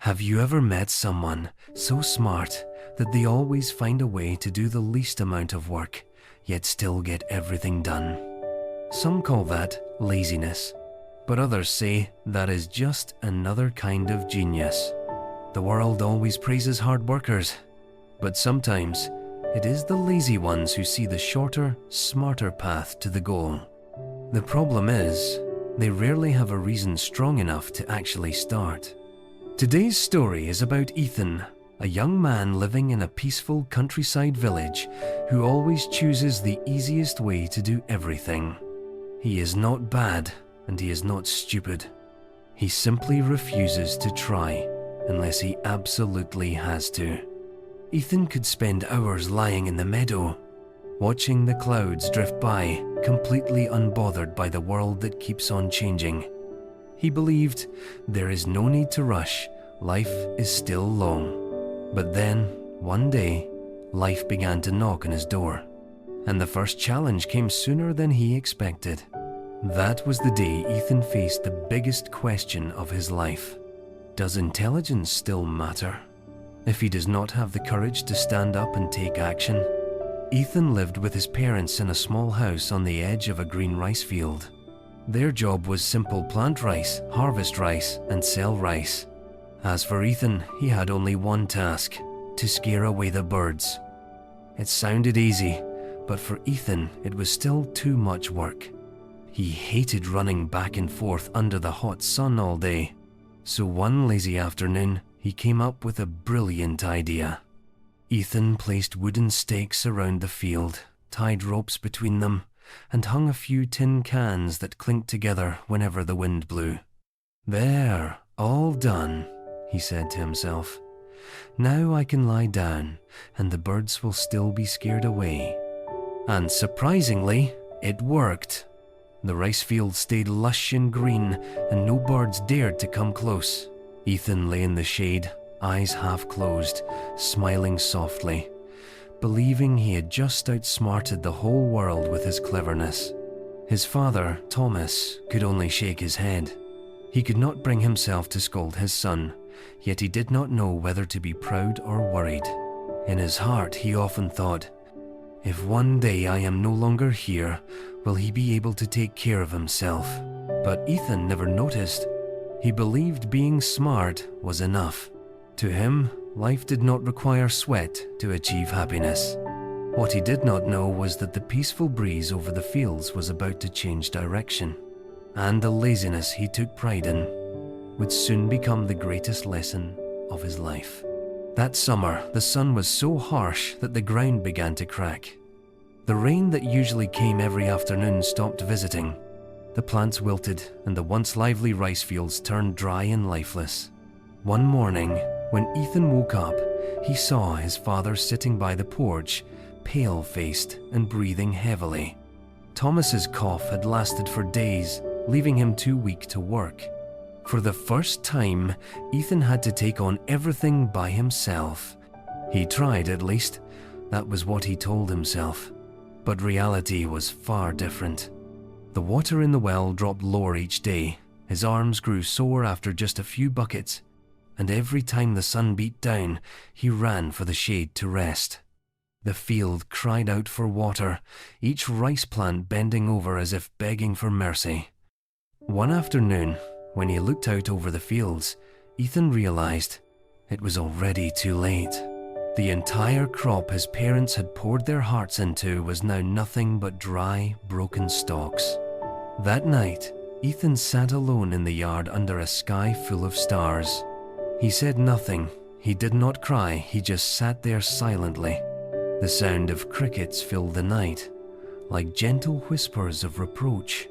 Have you ever met someone so smart that they always find a way to do the least amount of work, yet still get everything done? Some call that laziness, but others say that is just another kind of genius. The world always praises hard workers, but sometimes it is the lazy ones who see the shorter, smarter path to the goal. The problem is, they rarely have a reason strong enough to actually start. Today's story is about Ethan, a young man living in a peaceful countryside village who always chooses the easiest way to do everything. He is not bad and he is not stupid. He simply refuses to try unless he absolutely has to. Ethan could spend hours lying in the meadow, watching the clouds drift by, completely unbothered by the world that keeps on changing. He believed there is no need to rush, life is still long. But then, one day, life began to knock on his door, and the first challenge came sooner than he expected. That was the day Ethan faced the biggest question of his life. Does intelligence still matter? If he does not have the courage to stand up and take action? Ethan lived with his parents in a small house on the edge of a green rice field. Their job was simple: plant rice, harvest rice, and sell rice. As for Ethan, he had only one task: to scare away the birds. It sounded easy, but for Ethan, it was still too much work. He hated running back and forth under the hot sun all day. So one lazy afternoon, he came up with a brilliant idea. Ethan placed wooden stakes around the field, tied ropes between them, and hung a few tin cans that clinked together whenever the wind blew. "There, all done," he said to himself. "Now I can lie down, and the birds will still be scared away." And surprisingly, it worked. The rice field stayed lush and green, and no birds dared to come close. Ethan lay in the shade, eyes half closed, smiling softly, believing he had just outsmarted the whole world with his cleverness. His father, Thomas, could only shake his head. He could not bring himself to scold his son, yet he did not know whether to be proud or worried. In his heart, he often thought, if one day I am no longer here, will he be able to take care of himself? But Ethan never noticed. He believed being smart was enough. To him, life did not require sweat to achieve happiness. What he did not know was that the peaceful breeze over the fields was about to change direction, and the laziness he took pride in would soon become the greatest lesson of his life. That summer, the sun was so harsh that the ground began to crack. The rain that usually came every afternoon stopped visiting. The plants wilted, and the once lively rice fields turned dry and lifeless. One morning, when Ethan woke up, he saw his father sitting by the porch, pale-faced and breathing heavily. Thomas's cough had lasted for days, leaving him too weak to work. For the first time, Ethan had to take on everything by himself. He tried, at least. That was what he told himself. But reality was far different. The water in the well dropped lower each day. His arms grew sore after just a few buckets, and every time the sun beat down, he ran for the shade to rest. The field cried out for water, each rice plant bending over as if begging for mercy. One afternoon, when he looked out over the fields, Ethan realized it was already too late. The entire crop his parents had poured their hearts into was now nothing but dry, broken stalks. That night, Ethan sat alone in the yard under a sky full of stars. He said nothing. He did not cry. He just sat there silently. The sound of crickets filled the night, like gentle whispers of reproach.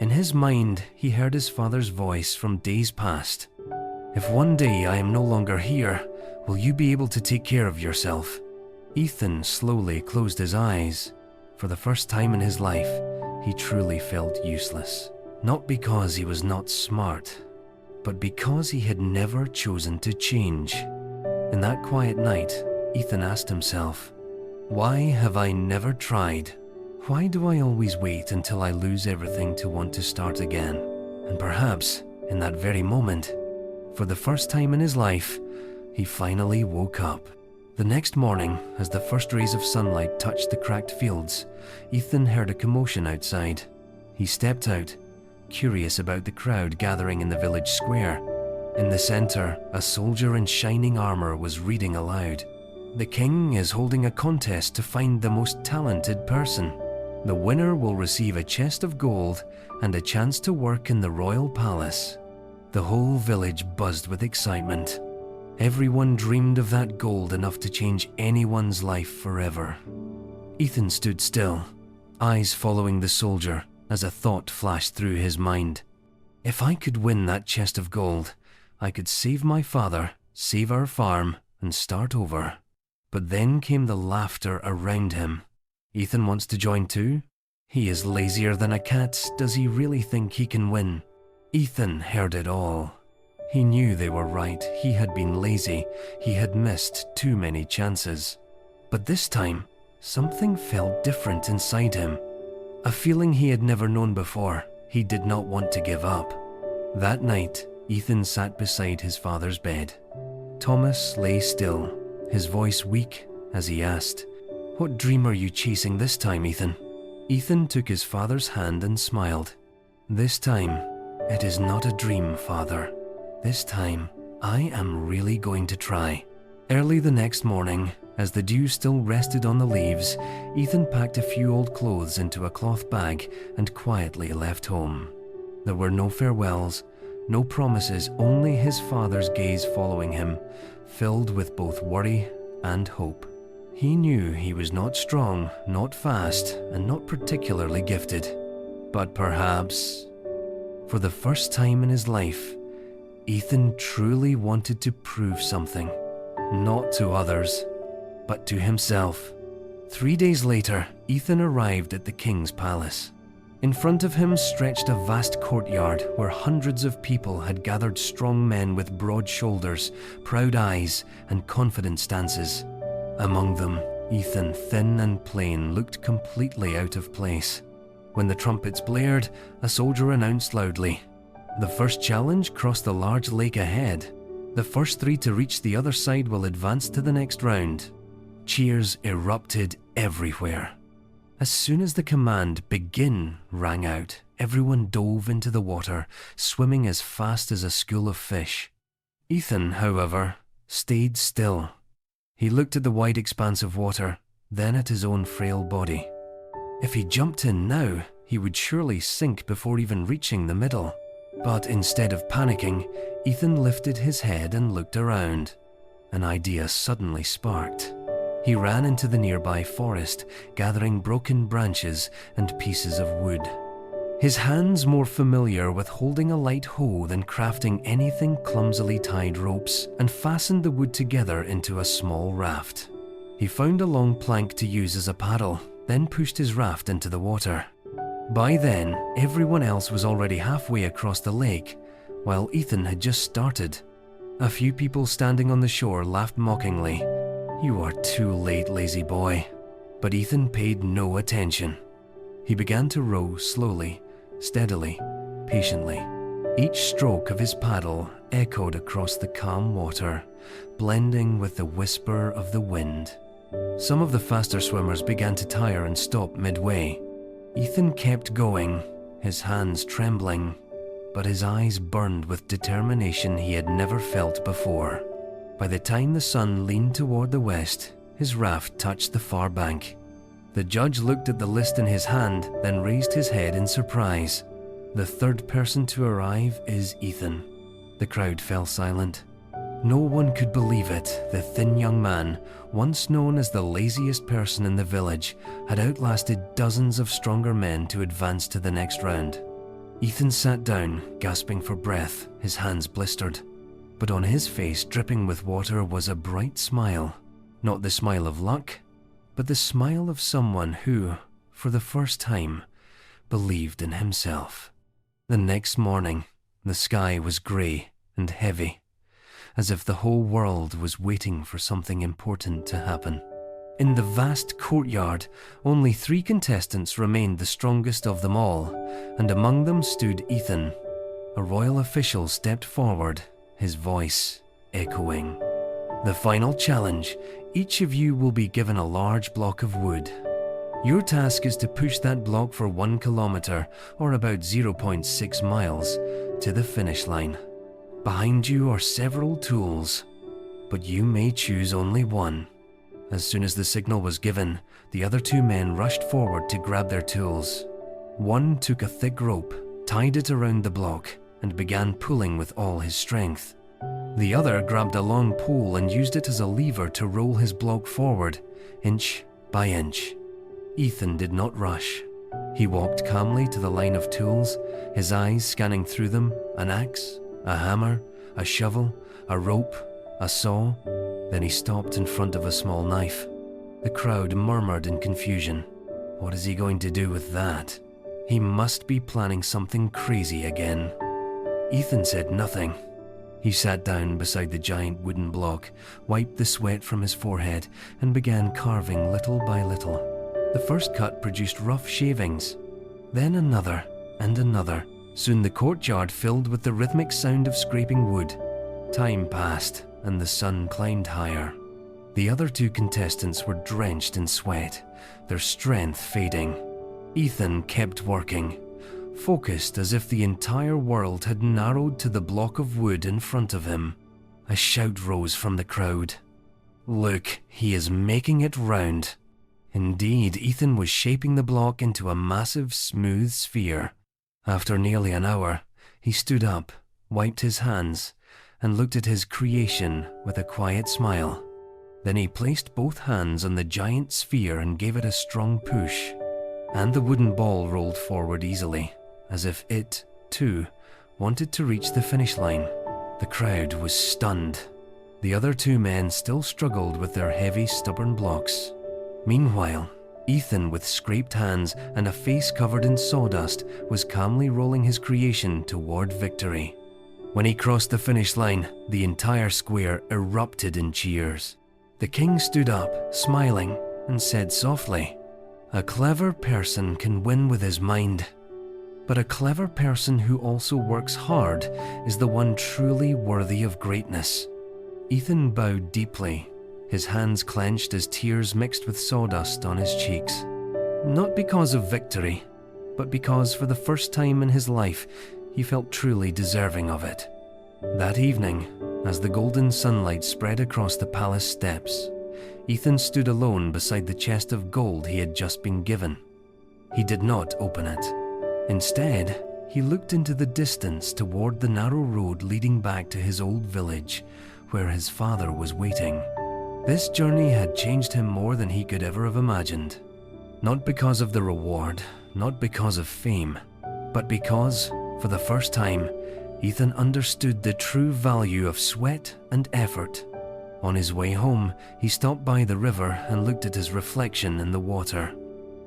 In his mind, he heard his father's voice from days past. "If one day I am no longer here, will you be able to take care of yourself?" Ethan slowly closed his eyes. For the first time in his life, he truly felt useless. Not because he was not smart, but because he had never chosen to change. In that quiet night, Ethan asked himself, "Why have I never tried? Why do I always wait until I lose everything to want to start again?" And perhaps, in that very moment, For the first time in his life, he finally woke up. The next morning, as the first rays of sunlight touched the cracked fields, Ethan heard a commotion outside. He stepped out, curious about the crowd gathering in the village square. In the center, a soldier in shining armor was reading aloud. "The king is holding a contest to find the most talented person. The winner will receive a chest of gold and a chance to work in the royal palace." The whole village buzzed with excitement. Everyone dreamed of that gold enough to change anyone's life forever. Ethan stood still, eyes following the soldier, as a thought flashed through his mind. If I could win that chest of gold, I could save my father, save our farm, and start over. But then came the laughter around him. Ethan wants to join too? He is lazier than a cat. Does he really think he can win? Ethan heard it all. He knew they were right. He had been lazy. He had missed too many chances. But this time, something felt different inside him. A feeling he had never known before. He did not want to give up. That night, Ethan sat beside his father's bed. Thomas lay still, his voice weak as he asked, "What dream are you chasing this time, Ethan?" Ethan took his father's hand and smiled. "This time, it is not a dream, Father. This time, I am really going to try." Early the next morning, as the dew still rested on the leaves, Ethan packed a few old clothes into a cloth bag and quietly left home. There were no farewells, no promises, only his father's gaze following him, filled with both worry and hope. He knew he was not strong, not fast, and not particularly gifted. But perhaps, for the first time in his life, Ethan truly wanted to prove something. Not to others, but to himself. 3 days later, Ethan arrived at the king's palace. In front of him stretched a vast courtyard where hundreds of people had gathered, strong men with broad shoulders, proud eyes, and confident stances. Among them, Ethan, thin and plain, looked completely out of place. When the trumpets blared, a soldier announced loudly, "The first challenge crossed the large lake ahead. The first 3 to reach the other side will advance to the next round." Cheers erupted everywhere. As soon as the command "begin" rang out, everyone dove into the water, swimming as fast as a school of fish. Ethan, however, stayed still. He looked at the wide expanse of water, then at his own frail body. If he jumped in now, he would surely sink before even reaching the middle. But instead of panicking, Ethan lifted his head and looked around. An idea suddenly sparked. He ran into the nearby forest, gathering broken branches and pieces of wood. His hands more familiar with holding a light hoe than crafting anything, clumsily tied ropes and fastened the wood together into a small raft. He found a long plank to use as a paddle, then pushed his raft into the water. By then, everyone else was already halfway across the lake, while Ethan had just started. A few people standing on the shore laughed mockingly. "You are too late, lazy boy." But Ethan paid no attention. He began to row slowly, steadily, patiently. Each stroke of his paddle echoed across the calm water, blending with the whisper of the wind. Some of the faster swimmers began to tire and stop midway. Ethan kept going, his hands trembling, but his eyes burned with determination he had never felt before. By the time the sun leaned toward the west, his raft touched the far bank. The judge looked at the list in his hand, then raised his head in surprise. "The third person to arrive is Ethan." The crowd fell silent. No one could believe it. The thin young man, once known as the laziest person in the village, had outlasted dozens of stronger men to advance to the next round. Ethan sat down, gasping for breath, his hands blistered. But on his face, dripping with water, was a bright smile. Not the smile of luck, but the smile of someone who, for the first time, believed in himself. The next morning, the sky was grey and heavy, as if the whole world was waiting for something important to happen. In the vast courtyard, only 3 contestants remained the strongest of them all, and among them stood Ethan. A royal official stepped forward, his voice echoing. The final challenge: each of you will be given a large block of wood. Your task is to push that block for 1 kilometer, or about 0.6 miles, to the finish line. Behind you are several tools, but you may choose only one. As soon as the signal was given, the other 2 men rushed forward to grab their tools. One took a thick rope, tied it around the block, and began pulling with all his strength. The other grabbed a long pole and used it as a lever to roll his block forward, inch by inch. Ethan did not rush. He walked calmly to the line of tools, his eyes scanning through them: an axe, a hammer, a shovel, a rope, a saw. Then he stopped in front of a small knife. The crowd murmured in confusion. What is he going to do with that? He must be planning something crazy again. Ethan said nothing. He sat down beside the giant wooden block, wiped the sweat from his forehead, and began carving little by little. The first cut produced rough shavings, then another and another. Soon the courtyard filled with the rhythmic sound of scraping wood. Time passed, and the sun climbed higher. The other 2 contestants were drenched in sweat, their strength fading. Ethan kept working, focused as if the entire world had narrowed to the block of wood in front of him. A shout rose from the crowd. Look, he is making it round. Indeed, Ethan was shaping the block into a massive, smooth sphere. After nearly an hour, he stood up, wiped his hands, and looked at his creation with a quiet smile. Then he placed both hands on the giant sphere and gave it a strong push, and the wooden ball rolled forward easily, as if it, too, wanted to reach the finish line. The crowd was stunned. The other 2 men still struggled with their heavy, stubborn blocks. Meanwhile, Ethan, with scraped hands and a face covered in sawdust, was calmly rolling his creation toward victory. When he crossed the finish line, the entire square erupted in cheers. The king stood up, smiling, and said softly, "A clever person can win with his mind, but a clever person who also works hard is the one truly worthy of greatness." Ethan bowed deeply, his hands clenched as tears mixed with sawdust on his cheeks. Not because of victory, but because for the first time in his life, he felt truly deserving of it. That evening, as the golden sunlight spread across the palace steps, Ethan stood alone beside the chest of gold he had just been given. He did not open it. Instead, he looked into the distance toward the narrow road leading back to his old village, where his father was waiting. This journey had changed him more than he could ever have imagined. Not because of the reward, not because of fame, but because, for the first time, Ethan understood the true value of sweat and effort. On his way home, he stopped by the river and looked at his reflection in the water.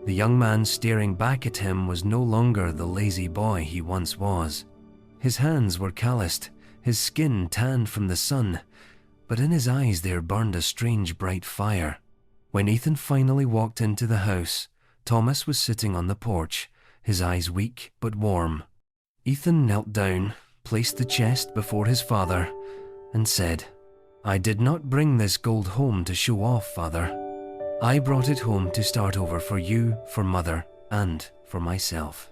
The young man staring back at him was no longer the lazy boy he once was. His hands were calloused, his skin tanned from the sun, but in his eyes there burned a strange bright fire. When Ethan finally walked into the house, Thomas was sitting on the porch, his eyes weak but warm. Ethan knelt down, placed the chest before his father, and said, "I did not bring this gold home to show off, Father. I brought it home to start over for you, for Mother, and for myself."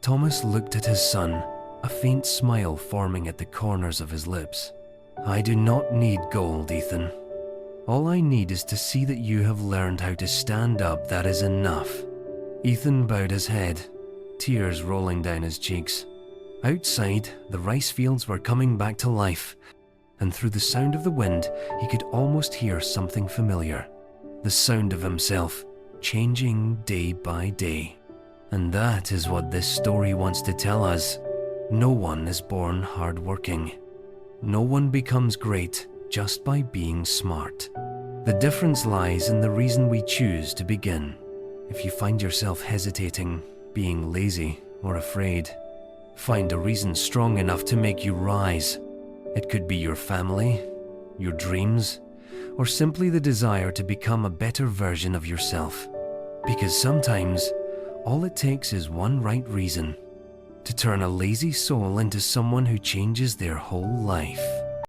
Thomas looked at his son, a faint smile forming at the corners of his lips. "I do not need gold, Ethan. All I need is to see that you have learned how to stand up. That is enough." Ethan bowed his head, tears rolling down his cheeks. Outside, the rice fields were coming back to life, and through the sound of the wind, he could almost hear something familiar. The sound of himself, changing day by day. And that is what this story wants to tell us. No one is born hardworking. No one becomes great just by being smart. The difference lies in the reason we choose to begin. If you find yourself hesitating, being lazy, or afraid, find a reason strong enough to make you rise. It could be your family, your dreams, or simply the desire to become a better version of yourself. Because sometimes, all it takes is one right reason to turn a lazy soul into someone who changes their whole life.